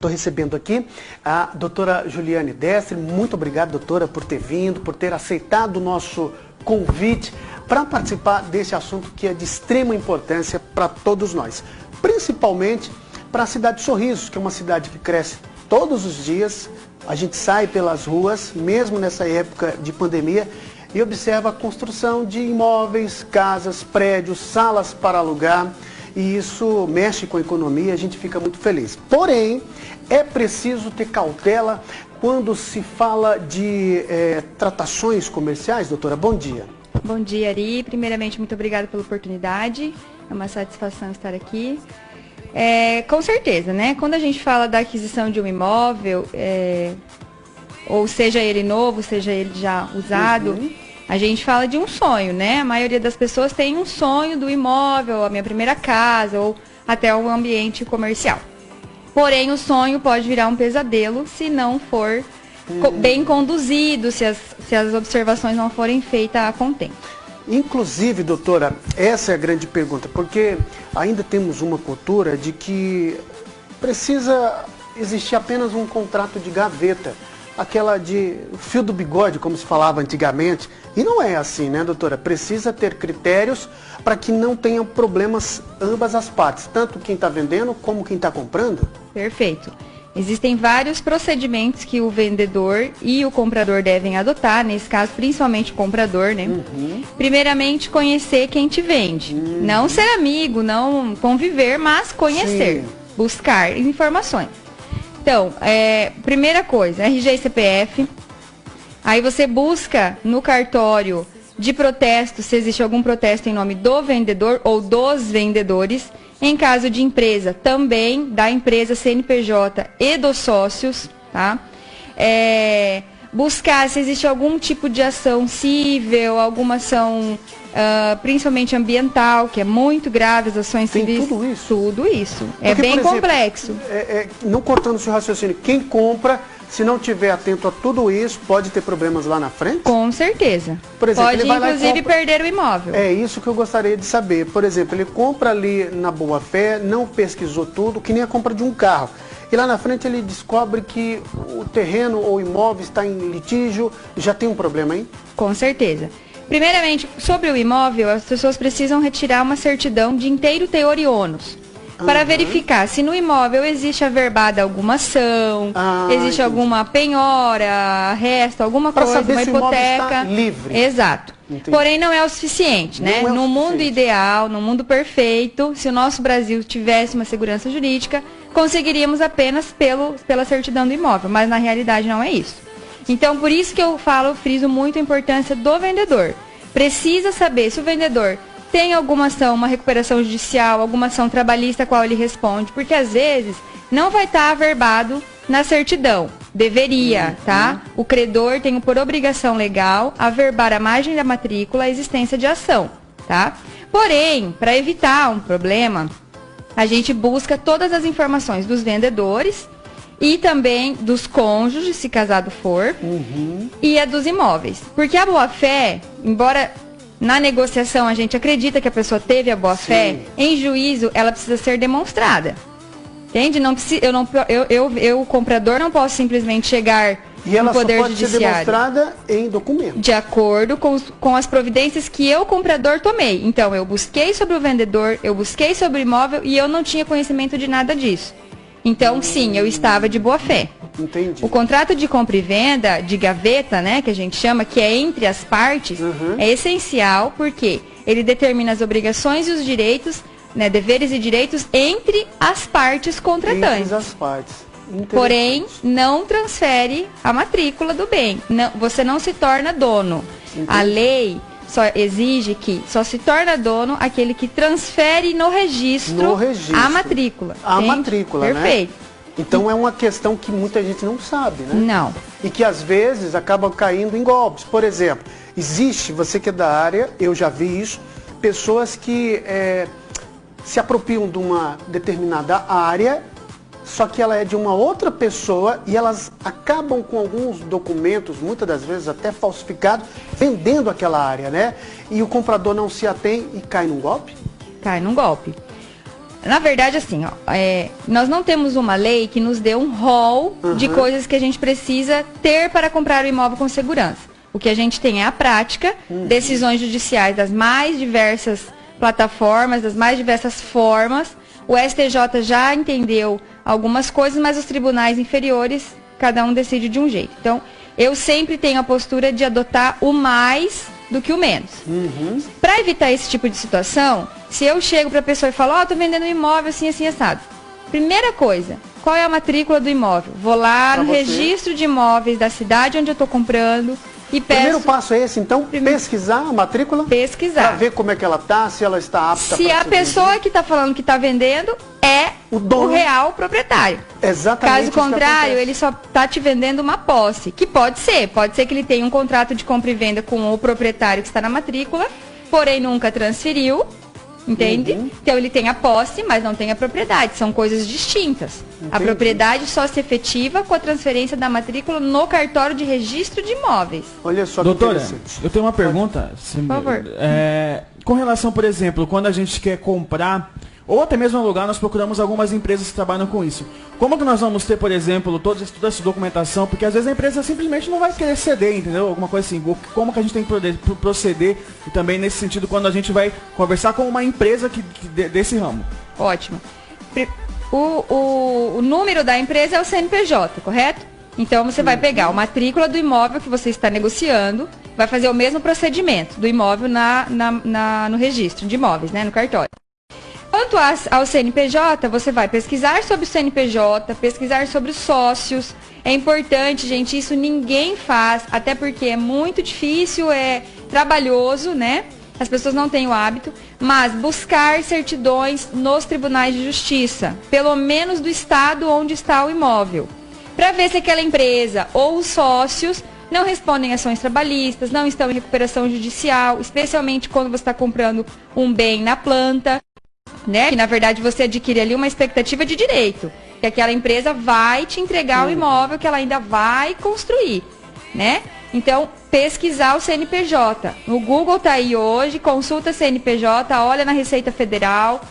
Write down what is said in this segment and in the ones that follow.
Estou recebendo aqui a doutora Juliane Destre. Muito obrigado, doutora, por ter vindo, por ter aceitado o nosso convite para participar desse assunto que é de extrema importância para todos nós. Principalmente para a cidade de Sorrisos, que é uma cidade que cresce todos os dias. A gente sai pelas ruas, mesmo nessa época de pandemia, e observa a construção de imóveis, casas, prédios, salas para alugar. E isso mexe com a economia, a gente fica muito feliz. Porém, é preciso ter cautela quando se fala de tratações comerciais. Doutora, bom dia. Bom dia, Ari. Primeiramente, muito obrigada pela oportunidade. É uma satisfação estar aqui. Com certeza, né? Quando a gente fala da aquisição de um imóvel, ou seja ele novo, seja ele já usado, a gente fala de um sonho, né? A maioria das pessoas tem um sonho do imóvel, a minha primeira casa, ou até um ambiente comercial. Porém, o sonho pode virar um pesadelo se não for bem conduzido, se as observações não forem feitas a contento. Inclusive, doutora, essa é a grande pergunta, porque ainda temos uma cultura de que precisa existir apenas um contrato de gaveta, aquela de fio do bigode, como se falava antigamente. E não é assim, né, doutora? Precisa ter critérios para que não tenham problemas ambas as partes, tanto quem está vendendo como quem está comprando? Perfeito. Existem vários procedimentos que o vendedor e o comprador devem adotar, nesse caso, principalmente o comprador, né? Primeiramente, conhecer quem te vende. Não ser amigo, não conviver, mas conhecer. Sim. Buscar informações. Então, primeira coisa, RG e CPF. Aí você busca no cartório de protesto, se existe algum protesto em nome do vendedor ou dos vendedores. Em caso de empresa, também da empresa CNPJ e dos sócios, tá? Buscar se existe algum tipo de ação civil, alguma ação principalmente ambiental, que é muito grave, as ações civis. Tudo isso? Tudo isso. Porque, é bem exemplo, complexo. Não cortando o seu raciocínio, quem compra, se não tiver atento a tudo isso, pode ter problemas lá na frente? Com certeza. Por exemplo, pode, ele vai inclusive, lá e compra... perder o imóvel. É isso que eu gostaria de saber. Por exemplo, ele compra ali na boa fé, não pesquisou tudo, que nem a compra de um carro. E lá na frente ele descobre que o terreno ou imóvel está em litígio, já tem um problema aí? Com certeza. Primeiramente, sobre o imóvel, as pessoas precisam retirar uma certidão de inteiro teor e ônus. Para verificar se no imóvel existe averbada alguma ação, existe alguma penhora, resto, alguma coisa, saber uma se hipoteca. O imóvel está livre. Exato. Entendi. Porém, não é o suficiente, né? No mundo ideal, no mundo perfeito, se o nosso Brasil tivesse uma segurança jurídica, conseguiríamos apenas pela certidão do imóvel, mas na realidade não é isso. Então, por isso que eu friso muito a importância do vendedor. Precisa saber se o vendedor tem alguma ação, uma recuperação judicial, alguma ação trabalhista a qual ele responde, porque às vezes não vai estar averbado na certidão. Deveria, tá? O credor tem por obrigação legal averbar a margem da matrícula a existência de ação, tá? Porém, para evitar um problema, a gente busca todas as informações dos vendedores e também dos cônjuges, se casado for, e a dos imóveis. Porque a boa-fé, embora na negociação a gente acredita que a pessoa teve a boa-fé, em juízo ela precisa ser demonstrada. Entende? Não precisa, eu, o comprador, não posso simplesmente chegar no Poder Judiciário. E ela só pode ser demonstrada em documento. De acordo com as providências que eu, comprador, tomei. Então, eu busquei sobre o vendedor, eu busquei sobre o imóvel e eu não tinha conhecimento de nada disso. Então, sim, eu estava de boa-fé. Entendi. O contrato de compra e venda, de gaveta, né, que a gente chama, que é entre as partes, é essencial porque ele determina as obrigações e os direitos, né, deveres e direitos entre as partes contratantes. Entre as partes. Porém, não transfere a matrícula do bem. Não, você não se torna dono. Entendi. A lei só exige que só se torna dono aquele que transfere no registro a matrícula. A matrícula, Perfeito. Né? Então é uma questão que muita gente não sabe, né? Não. E que às vezes acaba caindo em golpes. Por exemplo, existe, você que é da área, eu já vi isso, pessoas que se apropriam de uma determinada área, só que ela é de uma outra pessoa e elas acabam com alguns documentos, muitas das vezes até falsificados, vendendo aquela área, né? E o comprador não se atém e cai num golpe? Cai num golpe. Na verdade, assim, ó, nós não temos uma lei que nos dê um rol de coisas que a gente precisa ter para comprar o imóvel com segurança. O que a gente tem é a prática, decisões judiciais das mais diversas plataformas, das mais diversas formas. O STJ já entendeu algumas coisas, mas os tribunais inferiores, cada um decide de um jeito. Então, eu sempre tenho a postura de adotar o mais do que o menos. Para evitar esse tipo de situação, se eu chego para a pessoa e falo, tô vendendo um imóvel assim, assim, assado. Primeira coisa, qual é a matrícula do imóvel? Vou lá no registro de imóveis da cidade onde eu estou comprando e peço... Primeiro passo é esse, então, pesquisar a matrícula? Pesquisar. Para ver como é que ela está, se ela está apta para se a pessoa que está falando que está vendendo é o real proprietário. Exatamente. Caso contrário, ele só está te vendendo uma posse, que pode ser que ele tenha um contrato de compra e venda com o proprietário que está na matrícula, porém nunca transferiu, entende? Então ele tem a posse, mas não tem a propriedade, são coisas distintas. Entendi. A propriedade só se efetiva com a transferência da matrícula no cartório de registro de imóveis. Olha só, doutora, eu tenho uma pergunta. Por favor. Com relação, por exemplo, quando a gente quer comprar ou até mesmo alugar, nós procuramos algumas empresas que trabalham com isso. Como que nós vamos ter, por exemplo, toda essa documentação? Porque às vezes a empresa simplesmente não vai querer ceder, entendeu? Alguma coisa assim. Como que a gente tem que proceder? E também nesse sentido, quando a gente vai conversar com uma empresa desse ramo. Ótimo. O número da empresa é o CNPJ, correto? Então você vai pegar a matrícula do imóvel que você está negociando, vai fazer o mesmo procedimento do imóvel no registro de imóveis, né, no cartório. Quanto ao CNPJ, você vai pesquisar sobre o CNPJ, pesquisar sobre os sócios. É importante, gente, isso ninguém faz, até porque é muito difícil, é trabalhoso, né? As pessoas não têm o hábito, mas buscar certidões nos tribunais de justiça, pelo menos do estado onde está o imóvel, para ver se aquela empresa ou os sócios não respondem ações trabalhistas, não estão em recuperação judicial, especialmente quando você está comprando um bem na planta, né? Que na verdade você adquire ali uma expectativa de direito, que aquela empresa vai te entregar o imóvel que ela ainda vai construir, né? Então, pesquisar o CNPJ. No Google tá aí hoje, consulta CNPJ, olha na Receita Federal,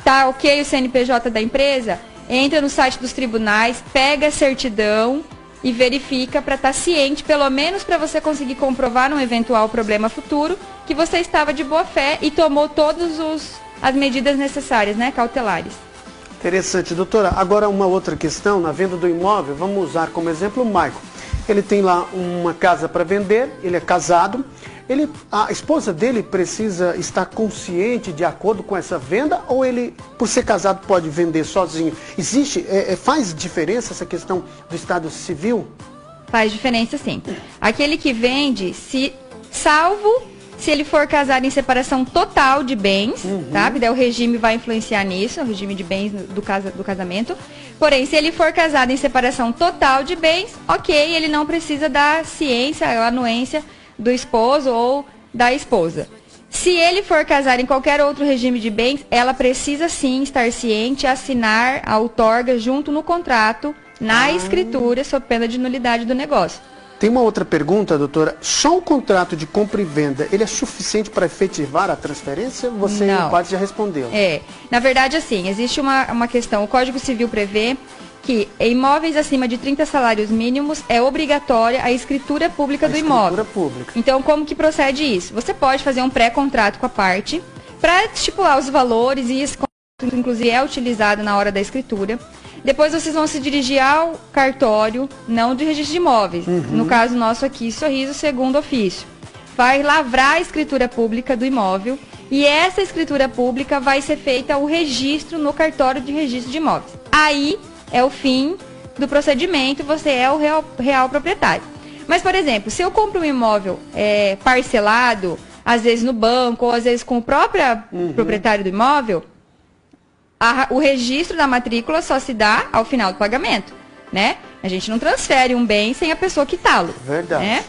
tá ok o CNPJ da empresa? Entra no site dos tribunais, pega a certidão e verifica para estar ciente, pelo menos para você conseguir comprovar num eventual problema futuro, que você estava de boa fé e tomou todas as medidas necessárias, né, cautelares. Interessante, doutora. Agora uma outra questão, na venda do imóvel, vamos usar como exemplo o Michael. Ele tem lá uma casa para vender, ele é casado, a esposa dele precisa estar consciente de acordo com essa venda, ou ele, por ser casado, pode vender sozinho? Faz diferença essa questão do estado civil? Faz diferença, sim. Aquele que vende, salvo se ele for casado em separação total de bens, tá? Daí o regime vai influenciar nisso, o regime de bens do casamento. Porém, se ele for casado em separação total de bens, ok, ele não precisa da ciência, a anuência do esposo ou da esposa. Se ele for casado em qualquer outro regime de bens, ela precisa sim estar ciente, assinar a outorga junto no contrato, na escritura, sob pena de nulidade do negócio. Tem uma outra pergunta, doutora. Só o contrato de compra e venda, ele é suficiente para efetivar a transferência? Você quase já respondeu. Na verdade, assim, existe uma questão. O Código Civil prevê que em imóveis acima de 30 salários mínimos é obrigatória a escritura pública do imóvel. Pública. Então, como que procede isso? Você pode fazer um pré-contrato com a parte para estipular os valores, e esse contrato, inclusive, é utilizado na hora da escritura. Depois vocês vão se dirigir ao cartório, não de registro de imóveis. No caso nosso aqui, Sorriso, segundo ofício. Vai lavrar a escritura pública do imóvel e essa escritura pública vai ser feita o registro no cartório de registro de imóveis. Aí é o fim do procedimento, você é o real proprietário. Mas, por exemplo, se eu compro um imóvel parcelado, às vezes no banco ou às vezes com o próprio proprietário do imóvel, o registro da matrícula só se dá ao final do pagamento, né? A gente não transfere um bem sem a pessoa quitá-lo. Verdade. Né?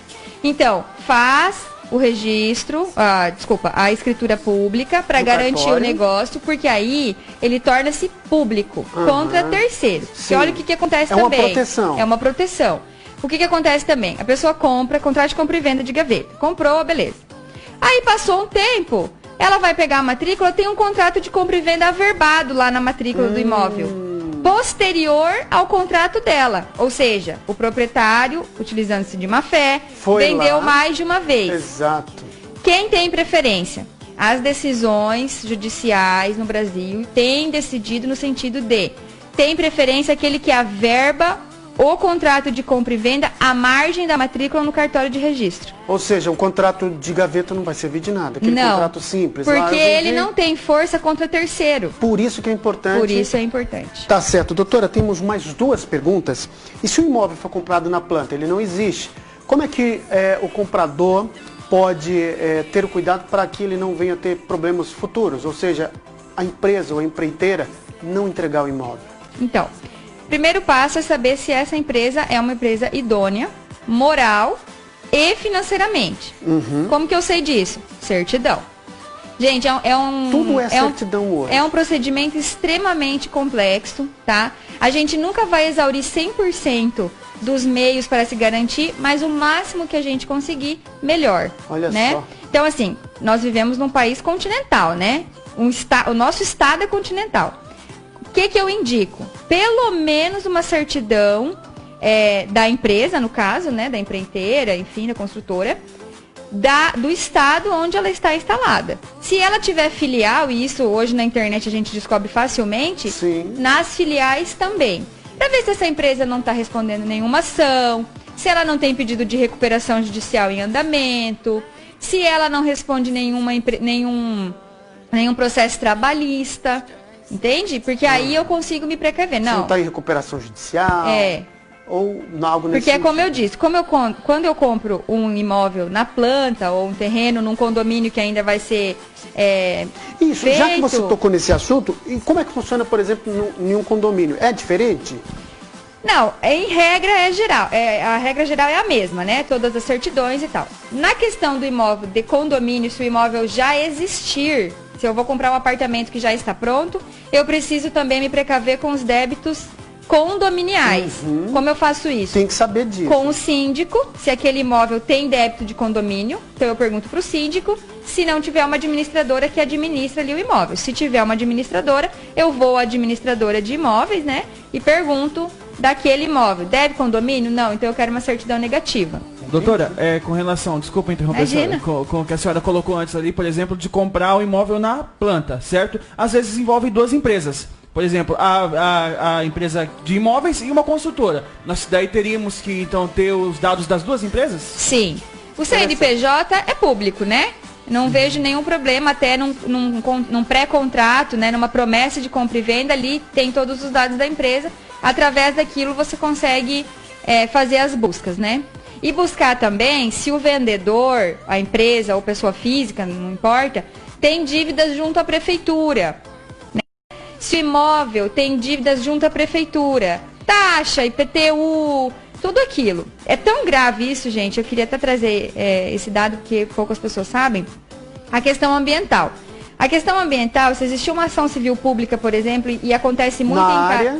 Então, faz o registro, a escritura pública para garantir o negócio, porque aí ele torna-se público contra terceiros. Sim. E olha o que acontece também. É uma proteção. É uma proteção. O que acontece também? A pessoa compra, contrato de compra e venda de gaveta. Comprou, beleza. Aí passou um tempo, ela vai pegar a matrícula, tem um contrato de compra e venda averbado lá na matrícula do imóvel, posterior ao contrato dela. Ou seja, o proprietário, utilizando-se de má fé, vendeu lá mais de uma vez. Exato. Quem tem preferência? As decisões judiciais no Brasil têm decidido no sentido de tem preferência aquele que averba o contrato de compra e venda à margem da matrícula no cartório de registro. Ou seja, um contrato de gaveta não vai servir de nada. Aquele contrato simples. Porque ele não tem força contra terceiro. Por isso que é importante. Por isso é importante. Tá certo. Doutora, temos mais 2 perguntas. E se o imóvel for comprado na planta, ele não existe, como é que o comprador pode ter o cuidado para que ele não venha ter problemas futuros? Ou seja, a empresa ou a empreiteira não entregar o imóvel. Então, primeiro passo é saber se essa empresa é uma empresa idônea, moral e financeiramente. Como que eu sei disso? Certidão. Gente, tudo é certidão hoje. É um procedimento extremamente complexo, tá? A gente nunca vai exaurir 100% dos meios para se garantir, mas o máximo que a gente conseguir, melhor. Olha né? só. Então, assim, nós vivemos num país continental, né? O nosso estado é continental. O que eu indico? Pelo menos uma certidão da empresa, no caso, né? Da empreiteira, enfim, da construtora, do estado onde ela está instalada. Se ela tiver filial, e isso hoje na internet a gente descobre facilmente, sim, nas filiais também. Para ver se essa empresa não está respondendo nenhuma ação, se ela não tem pedido de recuperação judicial em andamento, se ela não responde nenhum processo trabalhista. Entende? Porque aí eu consigo me precaver. Não está em recuperação judicial. Ou algo nesse Porque é como eu disse, quando eu compro um imóvel na planta ou um terreno num condomínio que ainda vai ser Isso, feito... já que você tocou nesse assunto, e como é que funciona, por exemplo, em um condomínio? É diferente? Não, em regra é geral. A regra geral é a mesma, né? Todas as certidões e tal. Na questão do imóvel de condomínio, se o imóvel já existir, se eu vou comprar um apartamento que já está pronto, eu preciso também me precaver com os débitos condominiais. Como eu faço isso? Tem que saber disso. Com o síndico, se aquele imóvel tem débito de condomínio, então eu pergunto para o síndico. Se não tiver uma administradora que administra ali o imóvel. Se tiver uma administradora, eu vou à administradora de imóveis, né? E pergunto daquele imóvel. Deve condomínio? Não, então eu quero uma certidão negativa. Doutora, com relação, desculpa interromper, com o que a senhora colocou antes ali, por exemplo, de comprar o imóvel na planta, certo? Às vezes envolve 2 empresas. Por exemplo, a empresa de imóveis e uma construtora. Nós daí teríamos que, então, ter os dados das 2 empresas? Sim. O CNPJ é público, né? Não vejo nenhum problema, até num pré-contrato, né? Numa promessa de compra e venda, ali tem todos os dados da empresa. Através daquilo você consegue fazer as buscas, né? E buscar também se o vendedor, a empresa ou pessoa física, não importa, tem dívidas junto à prefeitura. Se o imóvel tem dívidas junto à prefeitura, taxa, IPTU, tudo aquilo. É tão grave isso, gente, eu queria até trazer esse dado porque poucas pessoas sabem. A questão ambiental. A questão ambiental, se existiu uma ação civil pública, por exemplo, e acontece muito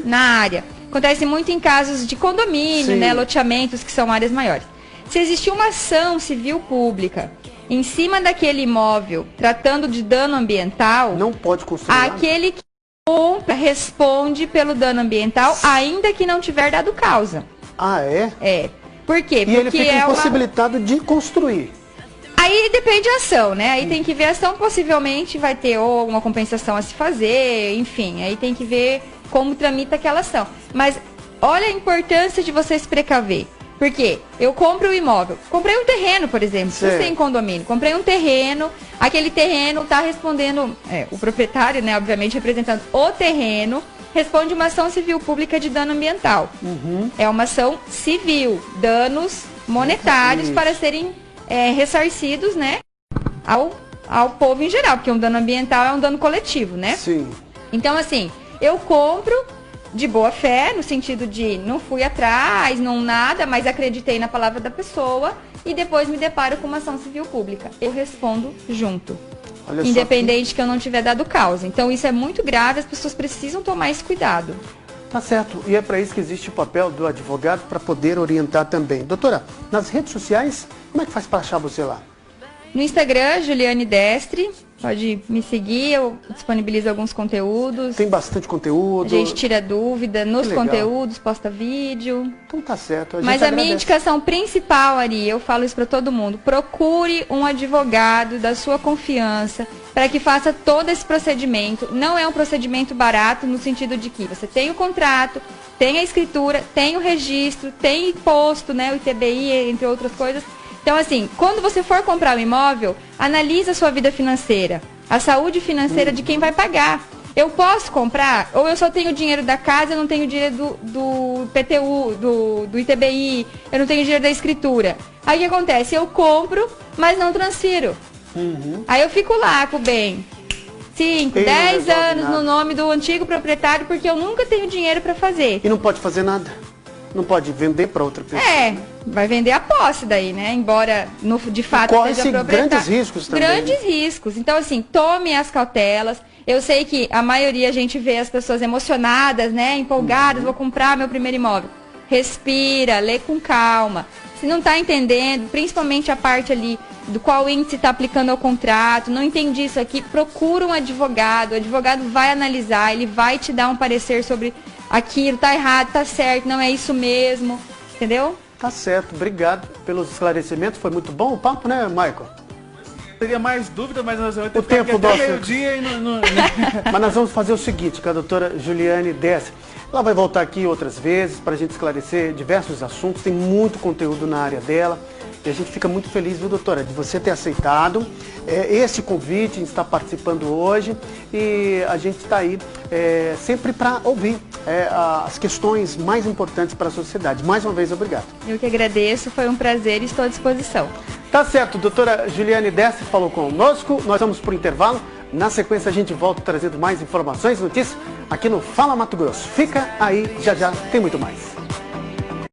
na área. Acontece muito em casos de condomínio, né, loteamentos que são áreas maiores. Se existiu uma ação civil pública em cima daquele imóvel, tratando de dano ambiental, não pode construir. Aquele que compra responde pelo dano ambiental, ainda que não tiver dado causa. Ah, é? É. Por quê? Porque ele fica impossibilitado de construir. Aí depende da ação, né? Aí tem que ver a ação, possivelmente vai ter ou uma compensação a se fazer, enfim, aí tem que ver como tramita aquela ação. Mas olha a importância de você se precaver. Por quê? Eu compro o imóvel. Comprei um terreno, por exemplo, se você tem condomínio. Comprei um terreno, aquele terreno está respondendo, o proprietário, né, obviamente representando o terreno, responde uma ação civil pública de dano ambiental. É uma ação civil, danos monetários para serem ressarcidos, né, ao povo em geral, porque um dano ambiental é um dano coletivo, né? Sim. Então, assim, eu compro de boa fé, no sentido de não fui atrás, não nada, mas acreditei na palavra da pessoa e depois me deparo com uma ação civil pública. Eu respondo junto, independente que eu não tiver dado causa. Então, isso é muito grave, as pessoas precisam tomar esse cuidado. Tá certo, e é para isso que existe o papel do advogado, para poder orientar também. Doutora, nas redes sociais, como é que faz para achar você lá? No Instagram, Juliane Destre. Pode me seguir, eu disponibilizo alguns conteúdos. Tem bastante conteúdo. A gente tira dúvida nos conteúdos, posta vídeo. Então tá certo. Mas a minha indicação principal, Ari, eu falo isso para todo mundo. Procure um advogado da sua confiança para que faça todo esse procedimento. Não é um procedimento barato no sentido de que você tem o contrato, tem a escritura, tem o registro, tem imposto, né, o ITBI, entre outras coisas. Então, assim, quando você for comprar um imóvel, analise a sua vida financeira, a saúde financeira de quem vai pagar. Eu posso comprar, ou eu só tenho dinheiro da casa, eu não tenho dinheiro do PTU, do ITBI, eu não tenho dinheiro da escritura. Aí o que acontece? Eu compro, mas não transfiro. Aí eu fico lá com o bem 5, 10 anos no nome do antigo proprietário, porque eu nunca tenho dinheiro para fazer. E não pode fazer nada? Não pode vender para outra pessoa? Vai vender a posse daí, né? Embora de fato seja proprietário. Grandes riscos também. Grandes riscos. Então, assim, tome as cautelas. Eu sei que a maioria a gente vê as pessoas emocionadas, né? Empolgadas, vou comprar meu primeiro imóvel. Respira, lê com calma. Se não está entendendo, principalmente a parte ali do qual índice está aplicando ao contrato, não entendi isso aqui, procura um advogado. O advogado vai analisar, ele vai te dar um parecer sobre aquilo, tá errado, tá certo, não é isso mesmo, entendeu? Tá certo, obrigado pelos esclarecimentos, foi muito bom o papo, né, Michael? Teria mais dúvidas, mas nós vamos ter o tempo do meio-dia e não... Mas nós vamos fazer o seguinte, com a doutora Juliane Destre. Ela vai voltar aqui outras vezes para a gente esclarecer diversos assuntos, tem muito conteúdo na área dela. E a gente fica muito feliz, viu, doutora, de você ter aceitado esse convite, a gente está participando hoje e a gente está aí sempre para ouvir as questões mais importantes para a sociedade. Mais uma vez, obrigado. Eu que agradeço, foi um prazer e estou à disposição. Tá certo, doutora Juliane Destre falou conosco, nós vamos para o intervalo. Na sequência a gente volta trazendo mais informações, notícias aqui no Fala Mato Grosso. Fica aí, já já tem muito mais.